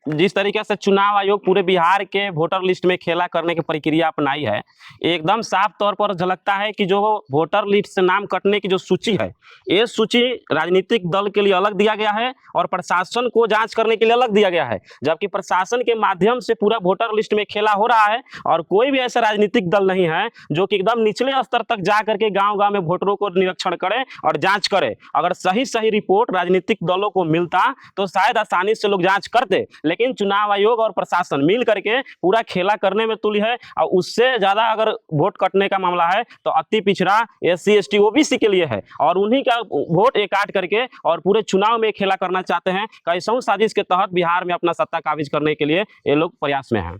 जिस तरीके से चुनाव आयोग पूरे बिहार के वोटर लिस्ट में खेला करने की प्रक्रिया अपनाई है, एकदम साफ तौर पर झलकता है कि जो वोटर लिस्ट से नाम कटने की जो सूची है, ये सूची राजनीतिक दल के लिए अलग दिया गया है और प्रशासन को जांच करने के लिए अलग दिया गया है। जबकि प्रशासन के माध्यम से पूरा वोटर लिस्ट में खेला हो रहा है और कोई भी ऐसा राजनीतिक दल नहीं है जो कि एकदम निचले स्तर तक जा करके गाँव-गाँव में वोटरों को निरीक्षण करे और जांच करे। अगर सही रिपोर्ट राजनीतिक दलों को मिलता तो शायद आसानी से लोग जांच करते, लेकिन चुनाव आयोग और प्रशासन मिल करके पूरा खेला करने में तुली है। और उससे ज्यादा अगर वोट कटने का मामला है तो अति पिछड़ा SC ST OBC के लिए है और उन्हीं का वोट एक काट करके और पूरे चुनाव में खेला करना चाहते हैं। कैसों साजिश के तहत बिहार में अपना सत्ता काबिज करने के लिए ये लोग प्रयास में हैं।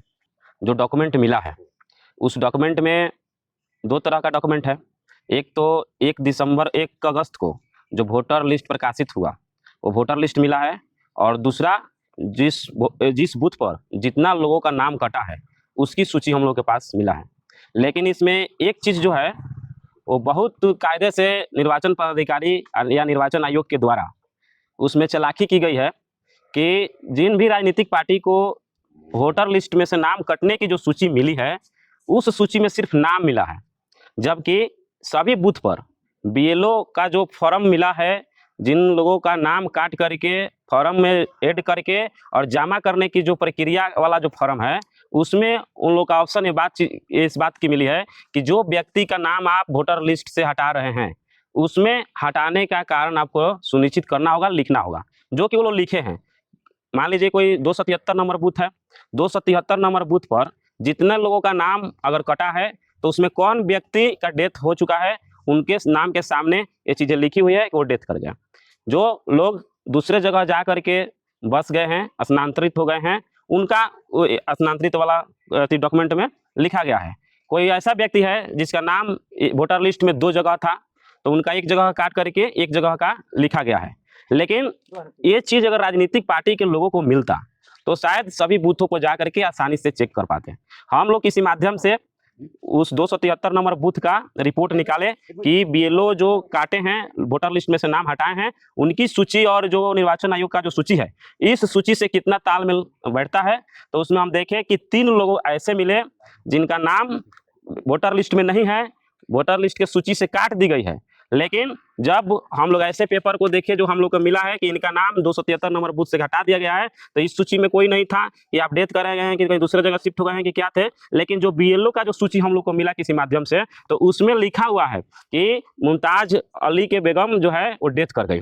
जो डॉक्यूमेंट मिला है उस डॉक्यूमेंट में दो तरह का डॉक्यूमेंट है। एक तो 1 अगस्त को जो वोटर लिस्ट प्रकाशित हुआ वो वोटर लिस्ट मिला है, और दूसरा जिस बूथ पर जितना लोगों का नाम कटा है उसकी सूची हम लोग के पास मिला है। लेकिन इसमें एक चीज़ जो है वो बहुत कायदे से निर्वाचन पदाधिकारी या निर्वाचन आयोग के द्वारा उसमें चालाकी की गई है कि जिन भी राजनीतिक पार्टी को वोटर लिस्ट में से नाम कटने की जो सूची मिली है उस सूची में सिर्फ नाम मिला है, जबकि सभी बूथ पर BLO का जो फॉर्म मिला है, जिन लोगों का नाम काट करके फॉर्म में ऐड करके और जमा करने की जो प्रक्रिया वाला जो फॉर्म है उसमें उन लोग का ऑप्शन इस बात की मिली है कि जो व्यक्ति का नाम आप वोटर लिस्ट से हटा रहे हैं उसमें हटाने का कारण आपको सुनिश्चित करना होगा, लिखना होगा, जो कि वो लोग लिखे हैं। मान लीजिए कोई 273 नंबर बूथ है, 273 नंबर बूथ पर जितने लोगों का नाम अगर कटा है तो उसमें कौन व्यक्ति का डेथ हो चुका है उनके नाम के सामने ये चीज़ें लिखी हुई है कि वो डेथ कर गया। जो लोग दूसरे जगह जा करके बस गए हैं, स्थानांतरित हो गए हैं, उनका स्थानांतरित वाला डॉक्यूमेंट में लिखा गया है। कोई ऐसा व्यक्ति है जिसका नाम वोटर लिस्ट में 2 जगह था तो उनका एक जगह काट करके एक जगह का लिखा गया है। लेकिन ये चीज़ अगर राजनीतिक पार्टी के लोगों को मिलता तो शायद सभी बूथों को जा करके आसानी से चेक कर पाते। हम लोग किसी माध्यम से उस 273 नंबर बूथ का रिपोर्ट निकाले कि BLO जो काटे हैं वोटर लिस्ट में से नाम हटाए हैं उनकी सूची और जो निर्वाचन आयोग का जो सूची है इस सूची से कितना तालमेल बैठता है। तो उसमें हम देखें कि 3 लोग ऐसे मिले जिनका नाम वोटर लिस्ट में नहीं है, वोटर लिस्ट के सूची से काट दी गई है। लेकिन जब हम लोग ऐसे पेपर को देखे जो हम लोग को मिला है कि इनका नाम 273 नंबर बूथ से हटा दिया गया है तो इस सूची में कोई नहीं था, कि आप डेथ करे गए हैं कि कहीं दूसरे जगह शिफ्ट हो गए हैं कि क्या थे। लेकिन जो BLO का जो सूची हम लोग को मिला किसी माध्यम से तो उसमें लिखा हुआ है कि मुमताज अली के बेगम जो है वो डेथ कर गई।